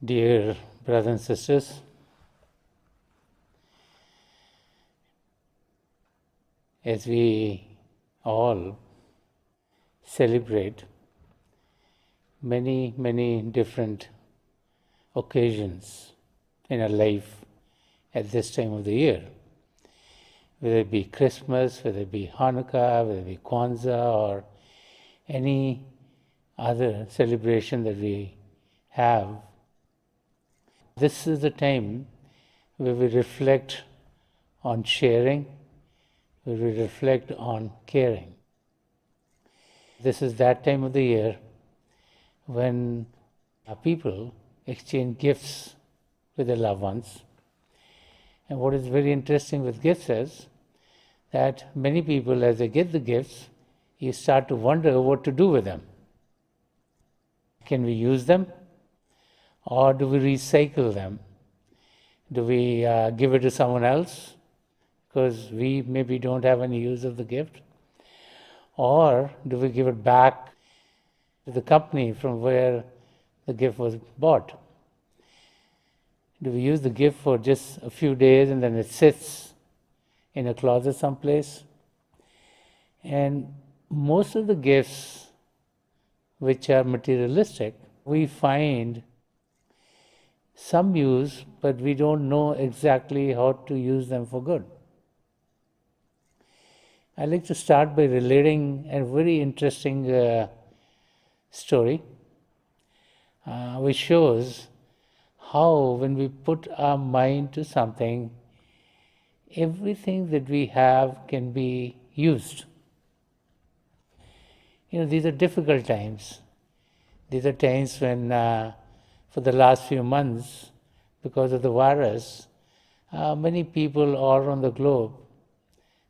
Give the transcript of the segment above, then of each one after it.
Dear brothers and sisters, as we all celebrate many different occasions in our life at this time of the year, whether it be Christmas, whether it be Hanukkah, whether it be Kwanzaa, or any other celebration that we have. This is the time where we reflect on sharing, where we reflect on caring. This is that time of the year when people exchange gifts with their loved ones. And what is very interesting with gifts is that many people, as they get the gifts, you start to wonder what to do with them. Can we use them? Or do we recycle them? Do we give it to someone else because we maybe don't have any use of the gift? Or do we give it back to the company from where the gift was bought? Do we use the gift for just a few days and then it sits in a closet someplace? And most of the gifts which are materialistic, we find some use, but we don't know exactly how to use them for good. I'd like to start by relating a very interesting story which shows how when we put our mind to something, everything that we have can be used. These are difficult times. These are times when for the last few months, because of the virus, many people all around the globe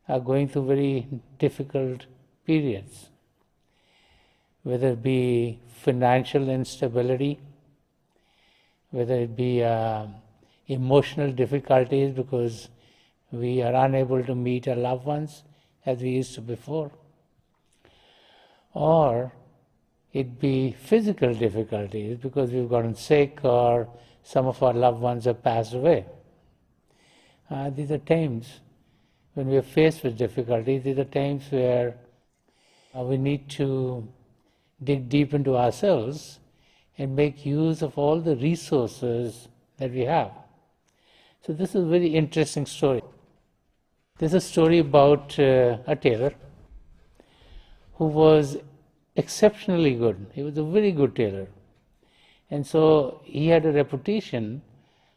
are going through very difficult periods, whether it be financial instability, whether it be emotional difficulties because we are unable to meet our loved ones as we used to before, or it be physical difficulties because we've gotten sick or some of our loved ones have passed away. These are times when we are faced with difficulties. These are times where we need to dig deep into ourselves and make use of all the resources that we have. So this is a very interesting story. This is a story about a tailor who was exceptionally good. He was a very good tailor. And so he had a reputation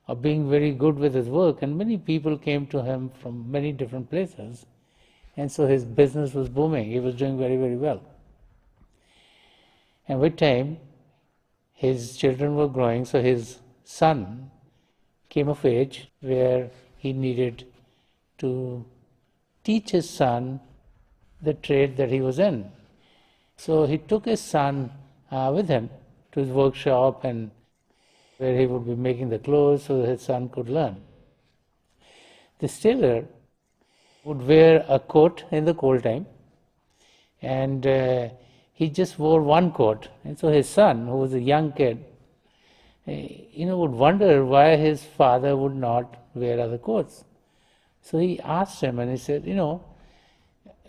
of being very good with his work, and many people came to him from many different places. And so his business was booming. He was doing very well. And with time, his children were growing, so his son came of age where he needed to teach his son the trade that he was in. So he took his son with him to his workshop and where he would be making the clothes so that his son could learn. This tailor would wear a coat in the cold time, and he just wore one coat. And so his son, who was a young kid, would wonder why his father would not wear other coats. So he asked him and he said,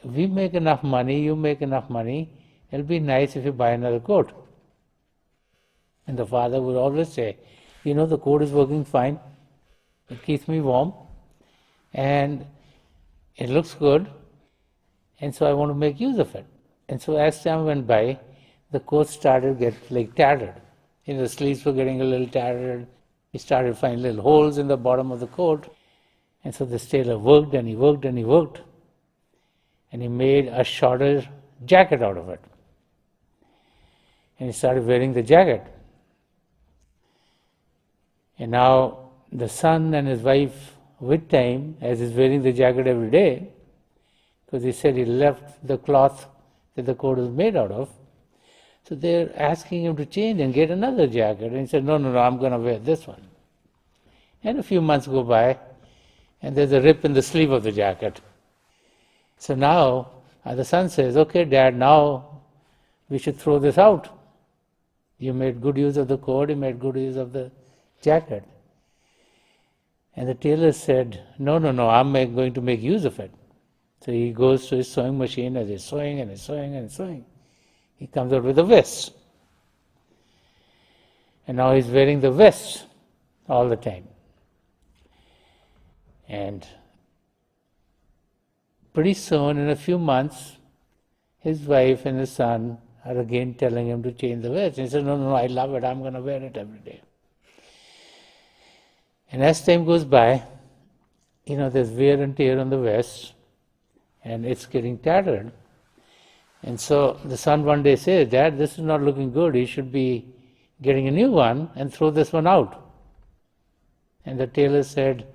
we make enough money, you make enough money, it'll be nice if you buy another coat. And the father would always say, the coat is working fine, it keeps me warm, and it looks good, and so I want to make use of it. And so as time went by, the coat started to get tattered. The sleeves were getting a little tattered. He started finding little holes in the bottom of the coat. And so this tailor worked and he worked and he worked. And he made a shorter jacket out of it. And he started wearing the jacket. And now the son and his wife, with time, as he's wearing the jacket every day, because he said he left the cloth that the coat was made out of, so they're asking him to change and get another jacket. And he said, no, I'm going to wear this one. And a few months go by, and there's a rip in the sleeve of the jacket. So now the son says, okay, Dad, now we should throw this out. You made good use of the coat, you made good use of the jacket. And the tailor said, no, I'm going to make use of it. So he goes to his sewing machine as he's sewing and he's sewing and he's sewing. He comes out with a vest. And now he's wearing the vest all the time. And pretty soon, in a few months, his wife and his son are again telling him to change the vest. And he says, no, I love it, I'm going to wear it every day. And as time goes by, there's wear and tear on the vest, and it's getting tattered. And so the son one day says, Dad, this is not looking good, you should be getting a new one and throw this one out. And the tailor said,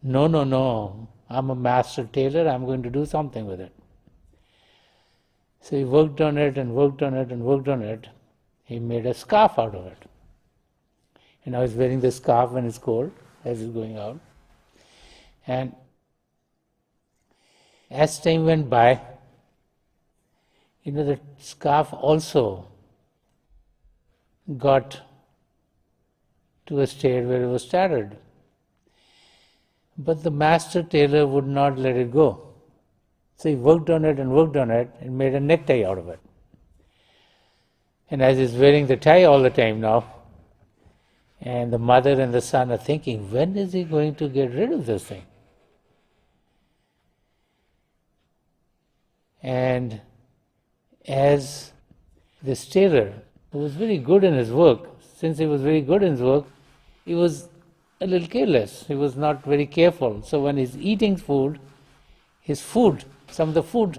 no, I'm a master tailor, I'm going to do something with it. So he worked on it and worked on it and worked on it. He made a scarf out of it. And now he's wearing the scarf when it's cold, as he's going out. And as time went by, the scarf also got to a state where it was tattered. But the master tailor would not let it go. So he worked on it and made a necktie out of it. And as he's wearing the tie all the time now, and the mother and the son are thinking, when is he going to get rid of this thing? And as this tailor, who was very good in his work, since he was very good in his work, he was a little careless. He was not very careful. So when he's eating food, some of the food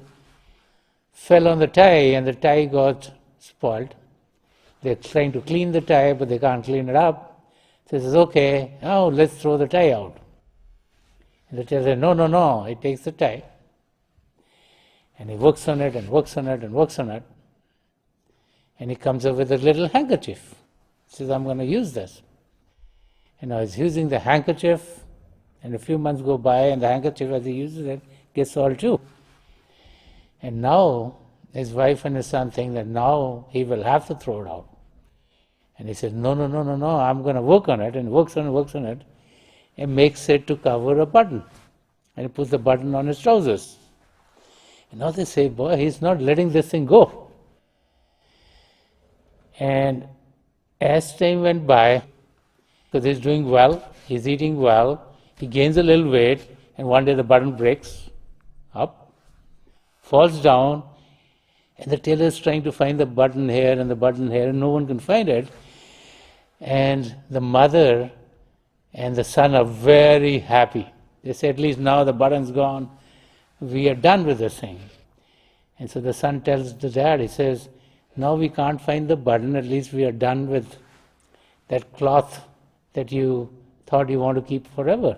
fell on the tie and the tie got spoiled. They're trying to clean the tie, but they can't clean it up. So he says, okay, now let's throw the tie out. And the tailor says, no. He takes the tie and he works on it and works on it and works on it. And he comes up with a little handkerchief. He says, I'm going to use this. And now he's using the handkerchief, and a few months go by, and the handkerchief, as he uses it, gets soiled too. And now his wife and his son think that now he will have to throw it out. And he says, no, I'm going to work on it, and works on it, and makes it to cover a button. And he puts the button on his trousers. And now they say, boy, he's not letting this thing go. And as time went by, because he's doing well, he's eating well, he gains a little weight, and one day the button breaks up, falls down, and the tailor is trying to find the button here and the button here, and no one can find it. And the mother and the son are very happy. They say, at least now the button's gone, we are done with this thing. And so the son tells the dad, he says, now we can't find the button, at least we are done with that cloth that you thought you want to keep forever.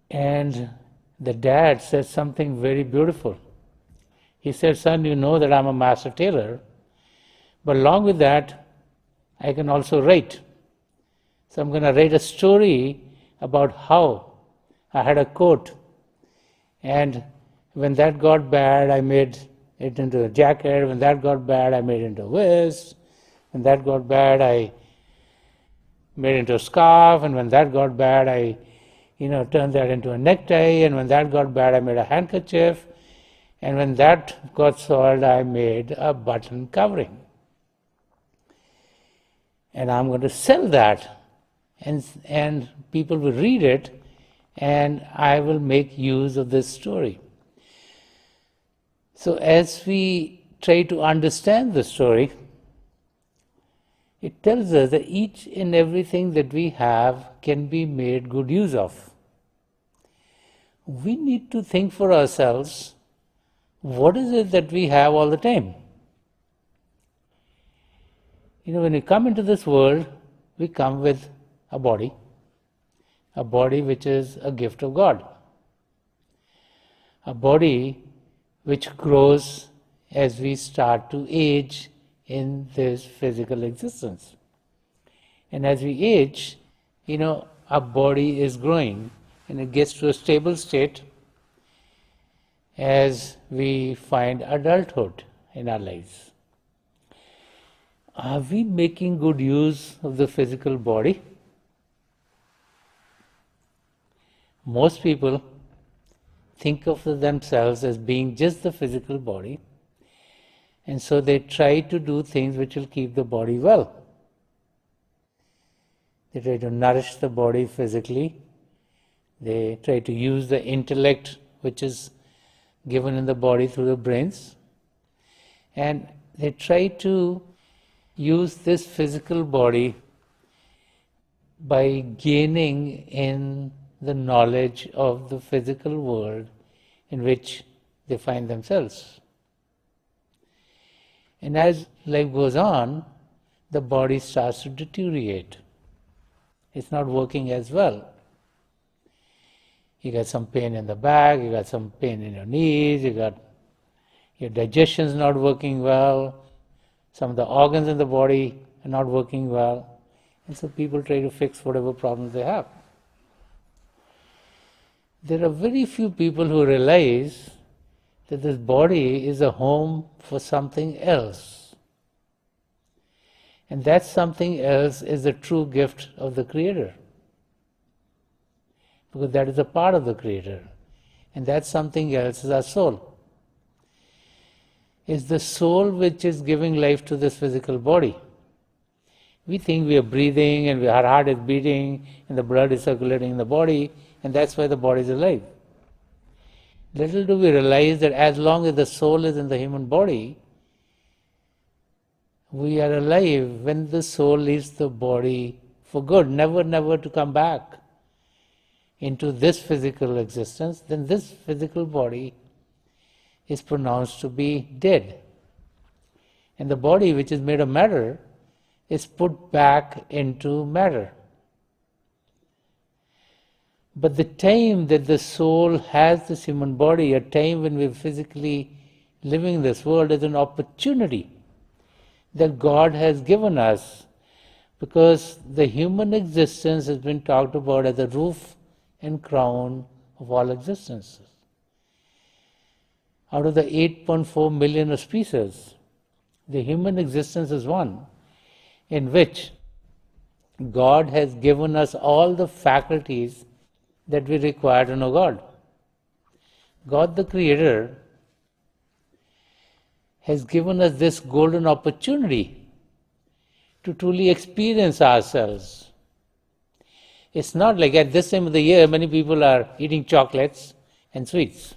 And the dad says something very beautiful. He said, son, you know that I'm a master tailor, but along with that, I can also write. So I'm going to write a story about how I had a coat, and when that got bad, I made it into a jacket. When that got bad, I made it into a vest. When that got bad, I made it into a scarf. And when that got bad, I turned that into a necktie. And when that got bad, I made a handkerchief. And when that got soiled, I made a button covering. And I'm going to sell that. And people will read it, and I will make use of this story. So as we try to understand the story, it tells us that each and everything that we have can be made good use of. We need to think for ourselves, what is it that we have all the time? When we come into this world, we come with a body which is a gift of God. A body which grows as we start to age in this physical existence. And as we age, our body is growing and it gets to a stable state as we find adulthood in our lives. Are we making good use of the physical body? Most people think of themselves as being just the physical body, and so they try to do things which will keep the body well. They try to nourish the body physically. They try to use the intellect which is given in the body through the brains. And they try to use this physical body by gaining in the knowledge of the physical world in which they find themselves. And as life goes on, the body starts to deteriorate. It's not working as well. You got some pain in the back, you got some pain in your knees, your digestion's not working well, some of the organs in the body are not working well, and so people try to fix whatever problems they have. There are very few people who realize that this body is a home for something else. And that something else is the true gift of the Creator. Because that is a part of the Creator. And that something else is our soul. It's the soul which is giving life to this physical body. We think we are breathing and our heart is beating and the blood is circulating in the body, and that's why the body is alive. Little do we realize that as long as the soul is in the human body, we are alive. When the soul leaves the body for good, never to come back into this physical existence, then this physical body is pronounced to be dead. And the body, which is made of matter, is put back into matter. But the time that the soul has this human body, a time when we're physically living in this world, is an opportunity that God has given us, because the human existence has been talked about as the roof and crown of all existences. Out of the 8.4 million of species, the human existence is one in which God has given us all the faculties that we require to know God. God the Creator has given us this golden opportunity to truly experience ourselves. It's not like at this time of the year many people are eating chocolates and sweets.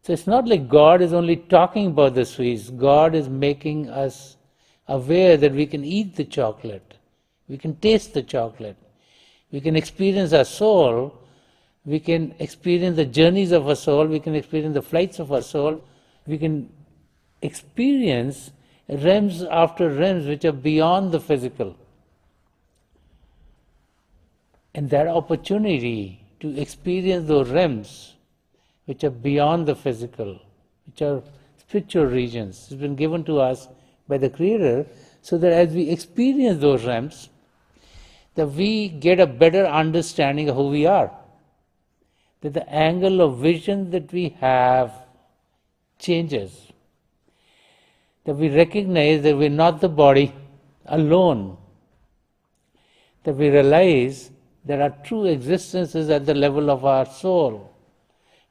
So it's not like God is only talking about the sweets. God is making us aware that we can eat the chocolate, we can taste the chocolate, we can experience our soul, we can experience the journeys of our soul, we can experience the flights of our soul, we can experience realms after realms which are beyond the physical. And that opportunity to experience those realms which are beyond the physical, which are spiritual regions, has been given to us by the Creator, so that as we experience those realms, that we get a better understanding of who we are. That the angle of vision that we have changes. That we recognize that we're not the body alone. That we realize that our true existence is at the level of our soul.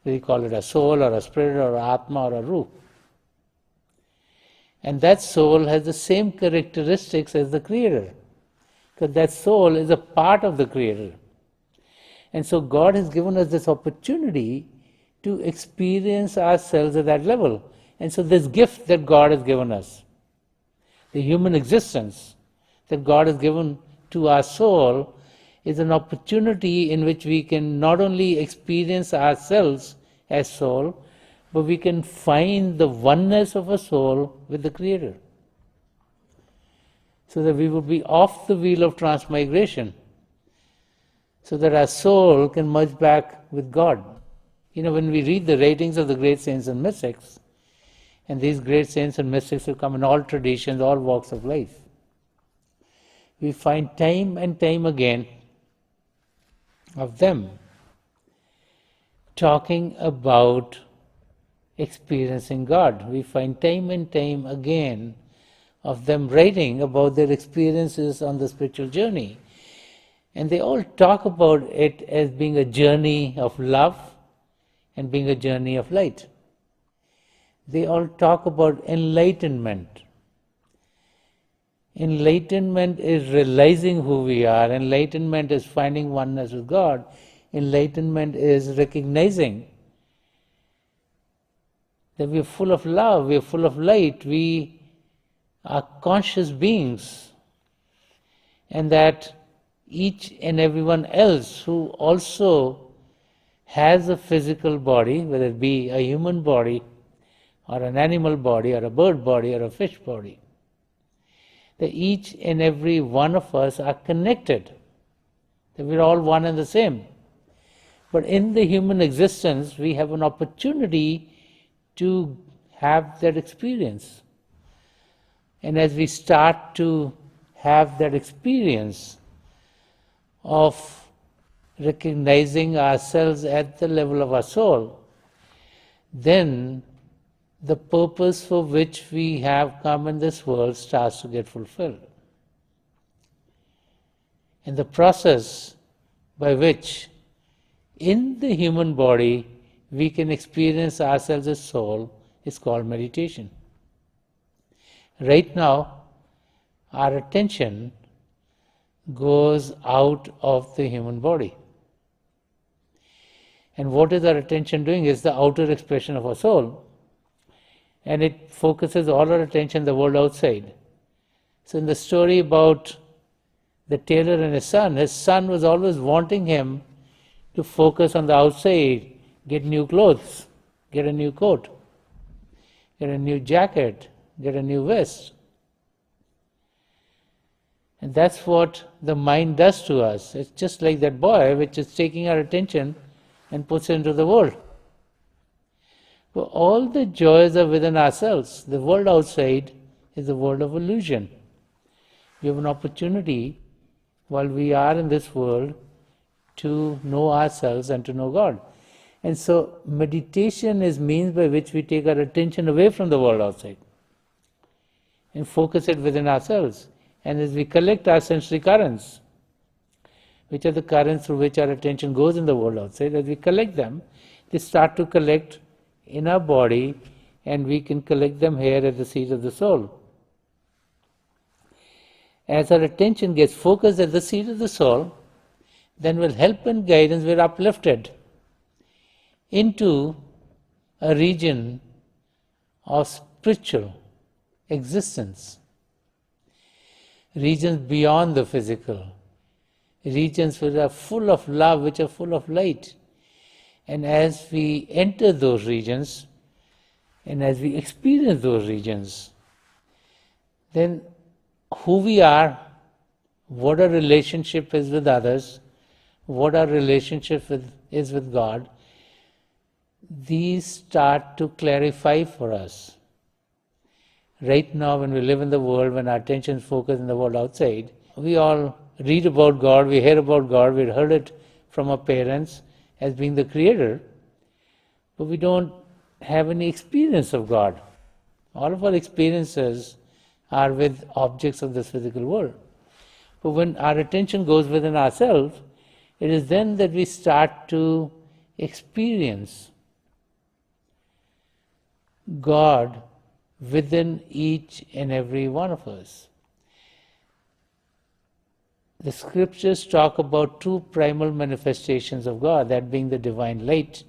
We call it a soul or a spirit or an atma or a ruh. And that soul has the same characteristics as the Creator, because that soul is a part of the Creator. And so God has given us this opportunity to experience ourselves at that level. And so this gift that God has given us, the human existence that God has given to our soul, is an opportunity in which we can not only experience ourselves as soul, but we can find the oneness of a soul with the Creator. So that we will be off the wheel of transmigration, so that our soul can merge back with God. You know, when we read the writings of the great saints and mystics, and these great saints and mystics will come in all traditions, all walks of life, we find time and time again of them talking about experiencing God. We find time and time again of them writing about their experiences on the spiritual journey. And they all talk about it as being a journey of love and being a journey of light. They all talk about enlightenment. Enlightenment is realizing who we are. Enlightenment is finding oneness with God. Enlightenment is recognizing that we are full of love, we are full of light, we are conscious beings, and that each and everyone else who also has a physical body, whether it be a human body or an animal body or a bird body or a fish body, that each and every one of us are connected, that we're all one and the same. But in the human existence, we have an opportunity to have that experience. And as we start to have that experience of recognizing ourselves at the level of our soul, then the purpose for which we have come in this world starts to get fulfilled. And the process by which in the human body we can experience ourselves as soul is called meditation. Right now, our attention goes out of the human body. And what is our attention doing is the outer expression of our soul. And it focuses all our attention on the world outside. So in the story about the tailor and his son was always wanting him to focus on the outside, get new clothes, get a new coat, get a new jacket, get a new vest. And that's what the mind does to us. It's just like that boy which is taking our attention and puts it into the world. But all the joys are within ourselves. The world outside is a world of illusion. We have an opportunity while we are in this world to know ourselves and to know God. And so meditation is means by which we take our attention away from the world outside and focus it within ourselves. And as we collect our sensory currents, which are the currents through which our attention goes in the world outside, as we collect them, they start to collect in our body, and we can collect them here at the seat of the soul. As our attention gets focused at the seat of the soul, then with help and guidance we're uplifted into a region of spiritual existence, regions beyond the physical, regions which are full of love, which are full of light. And as we enter those regions, and as we experience those regions, then who we are, what our relationship is with others, what our relationship is with God, these start to clarify for us. Right now, when we live in the world, when our attention is focused in the world outside, we all read about God, we hear about God, we heard it from our parents as being the creator, but we don't have any experience of God. All of our experiences are with objects of this physical world. But when our attention goes within ourselves, it is then that we start to experience God within each and every one of us. The scriptures talk about two primal manifestations of God, that being the divine light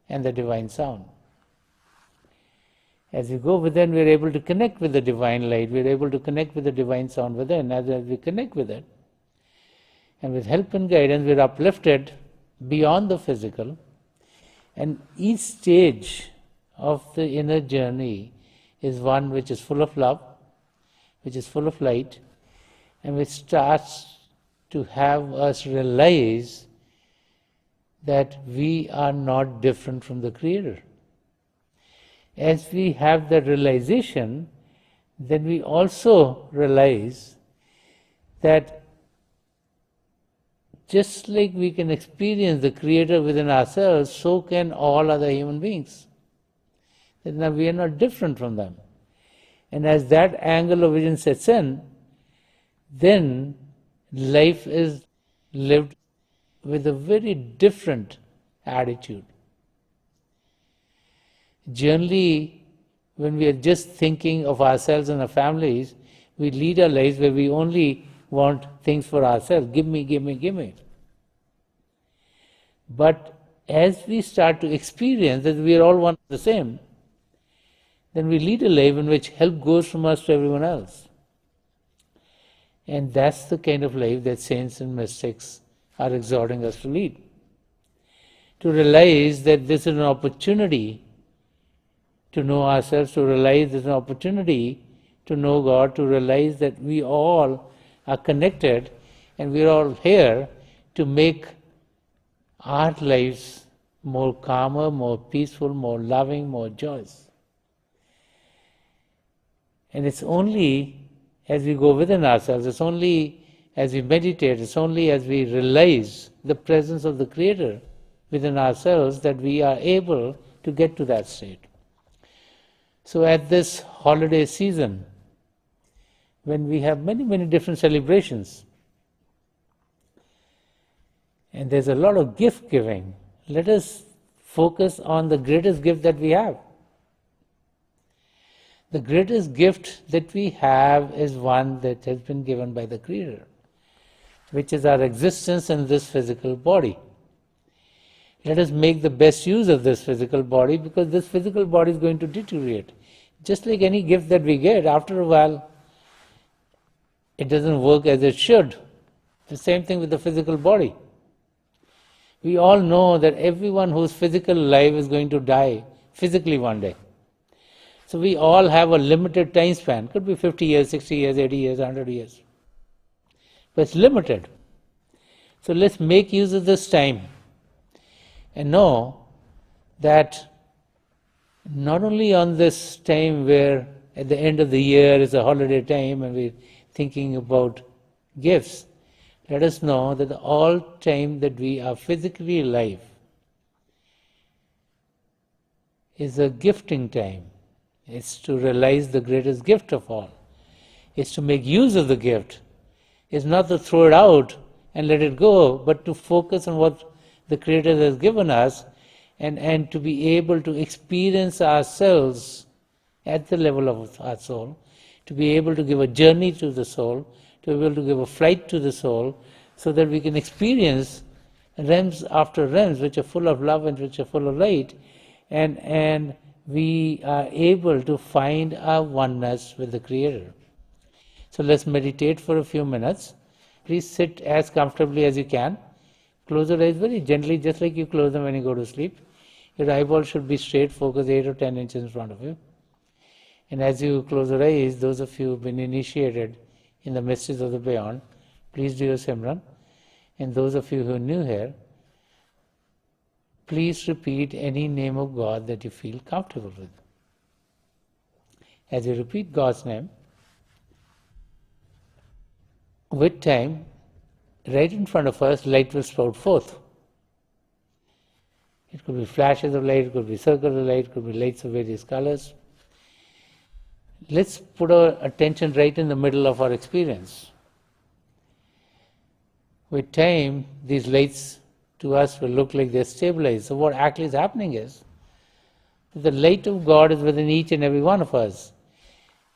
and the divine sound. As we go within, we are able to connect with the divine light, we are able to connect with the divine sound within. As we connect with it, and with help and guidance, we are uplifted beyond the physical, and each stage of the inner journey is one which is full of love, which is full of light, and which starts to have us realize that we are not different from the Creator. As we have that realization, then we also realize that just like we can experience the Creator within ourselves, so can all other human beings. That now we are not different from them. And as that angle of vision sets in, then life is lived with a very different attitude. Generally, when we are just thinking of ourselves and our families, we lead our lives where we only want things for ourselves. Give me, give me, give me. But as we start to experience that we are all one and the same, then we lead a life in which help goes from us to everyone else. And that's the kind of life that saints and mystics are exhorting us to lead. To realize that this is an opportunity to know ourselves, to realize there's an opportunity to know God, to realize that we all are connected and we're all here to make our lives more calmer, more peaceful, more loving, more joyous. And it's only as we go within ourselves, it's only as we meditate, it's only as we realize the presence of the Creator within ourselves that we are able to get to that state. So at this holiday season, when we have many, many different celebrations, and there's a lot of gift giving, let us focus on the greatest gift that we have. The greatest gift that we have is one that has been given by the Creator, which is our existence in this physical body. Let us make the best use of this physical body, because this physical body is going to deteriorate. Just like any gift that we get, after a while, it doesn't work as it should. The same thing with the physical body. We all know that everyone whose physical life is going to die physically one day. So we all have a limited time span. Could be 50 years, 60 years, 80 years, 100 years. But it's limited. So let's make use of this time and know that not only on this time where at the end of the year is a holiday time and we're thinking about gifts, let us know that all time that we are physically alive is a gifting time. It's to realize the greatest gift of all. It's to make use of the gift. It's not to throw it out and let it go, but to focus on what the Creator has given us and to be able to experience ourselves at the level of our soul, to be able to give a journey to the soul, to be able to give a flight to the soul, so that we can experience realms after realms which are full of love and which are full of light, and we are able to find our oneness with the Creator. So let's meditate for a few minutes. Please sit as comfortably as you can. Close your eyes very gently, just like you close them when you go to sleep. Your eyeballs should be straight, focus 8 or 10 inches in front of you. And as you close your eyes, those of you who have been initiated in the mysteries of the beyond, please do your Simran. And those of you who are new here, please repeat any name of God that you feel comfortable with. As you repeat God's name, with time, right in front of us, light will sprout forth. It could be flashes of light, it could be circles of light, it could be lights of various colors. Let's put our attention right in the middle of our experience. With time, these lights to us will look like they're stabilized. So what actually is happening is, the light of God is within each and every one of us.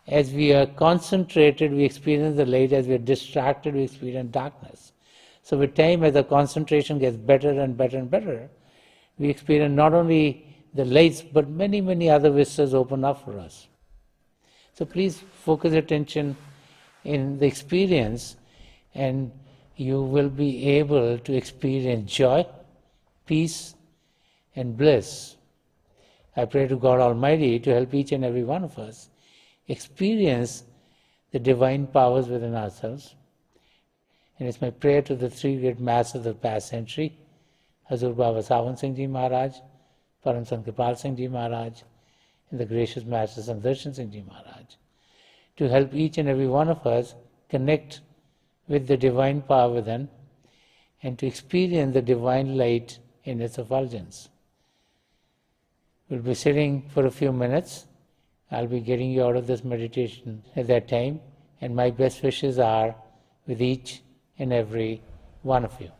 As we are concentrated, we experience the light. As we are distracted, we experience darkness. So with time, as the concentration gets better and better and better, we experience not only the lights, but many, many other vistas open up for us. So please focus attention in the experience, and you will be able to experience joy, peace, and bliss. I pray to God Almighty to help each and every one of us experience the divine powers within ourselves. And it's my prayer to the three great masters of the past century, Hazur Baba Sawan Singh Ji Maharaj, Param Sant Kripal Singh Ji Maharaj, and the gracious Master Sant Rajinder Singh Ji Maharaj, to help each and every one of us connect with the divine power within and to experience the divine light in its effulgence. We'll be sitting for a few minutes I'll be getting you out of this meditation at that time, and my best wishes are with each and every one of you.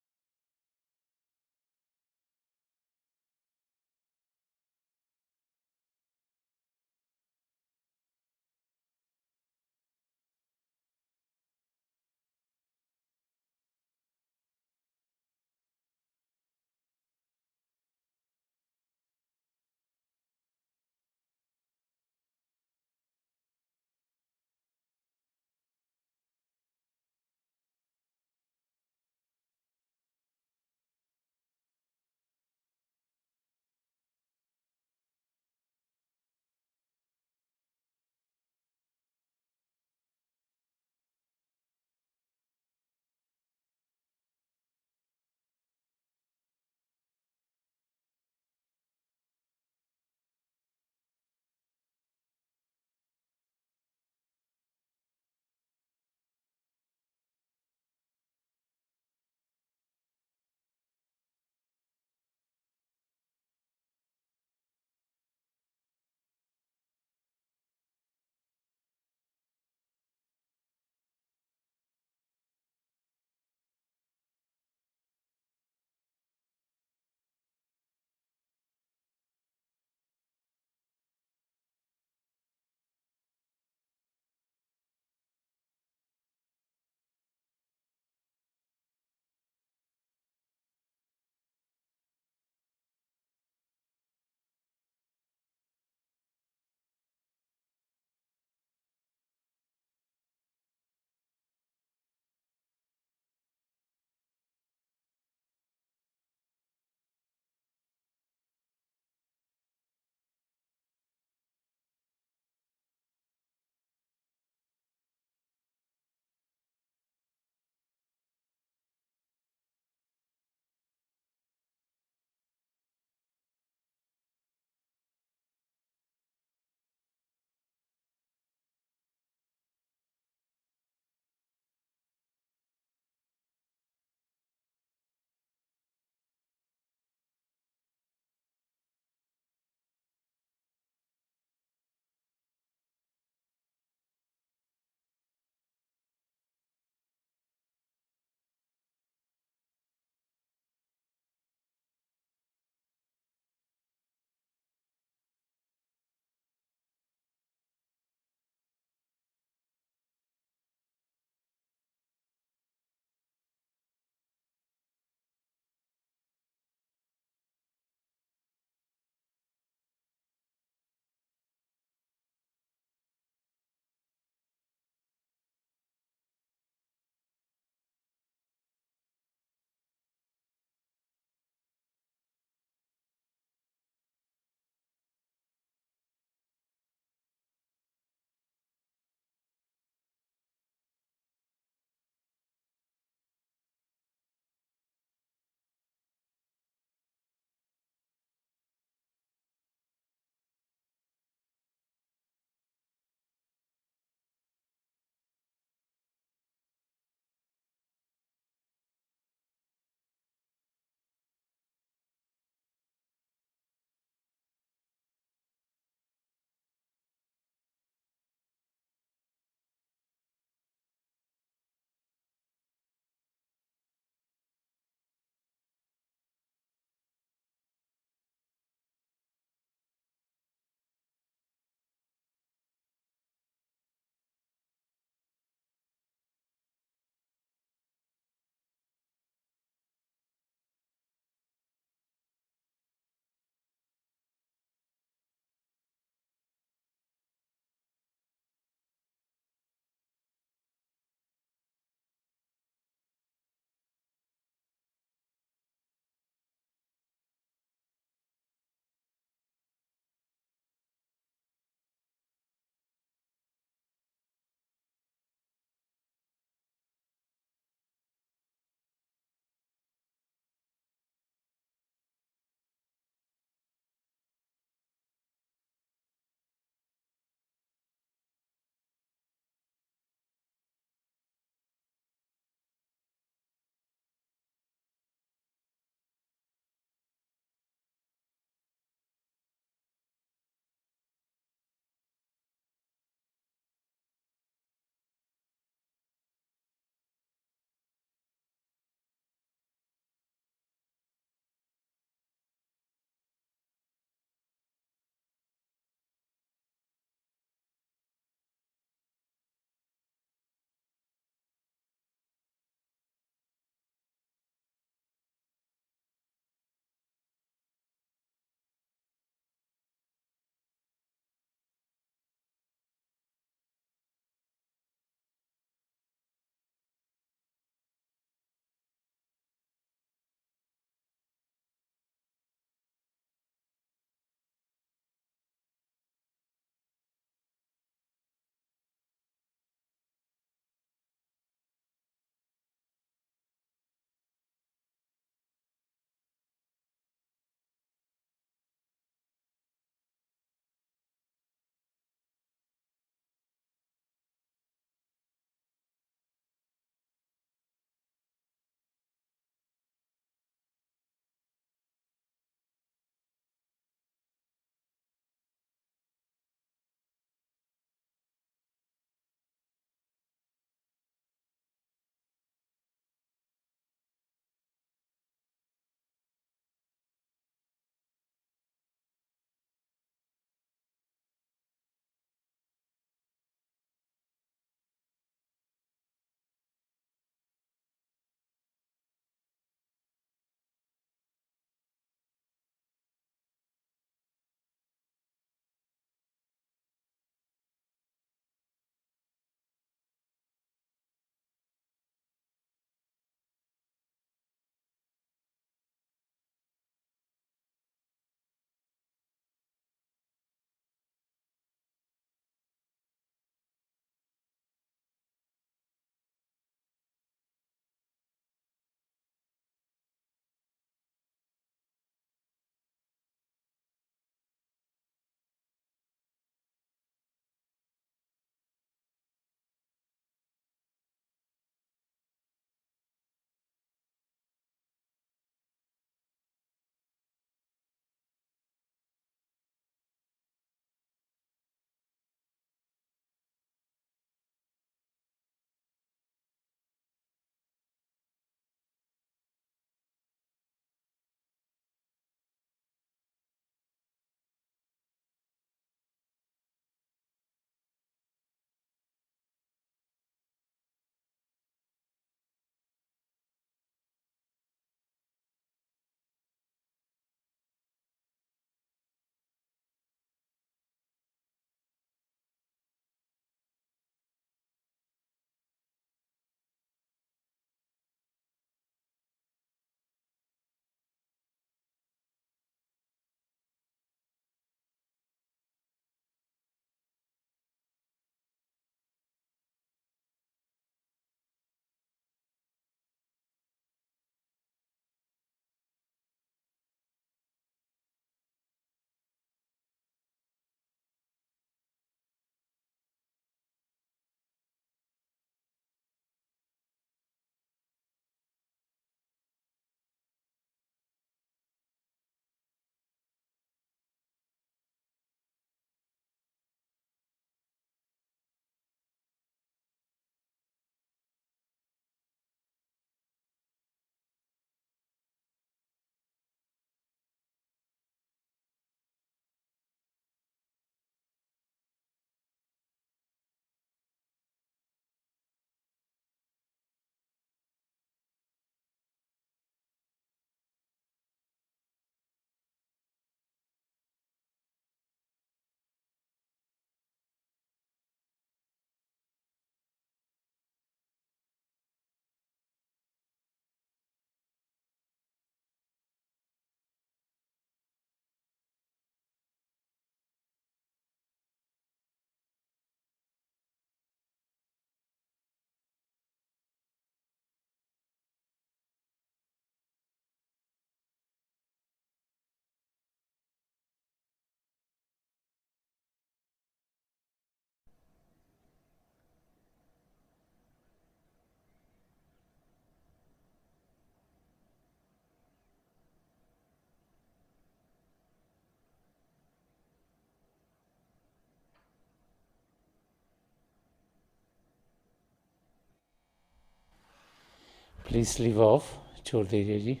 please leave off. Chhod dijiye ji.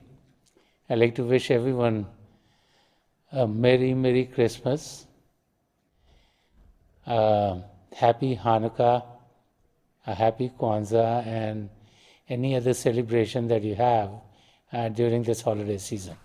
I'd like to wish everyone a Merry Christmas, a happy Hanukkah, a happy Kwanzaa, and any other celebration that you have during this holiday season.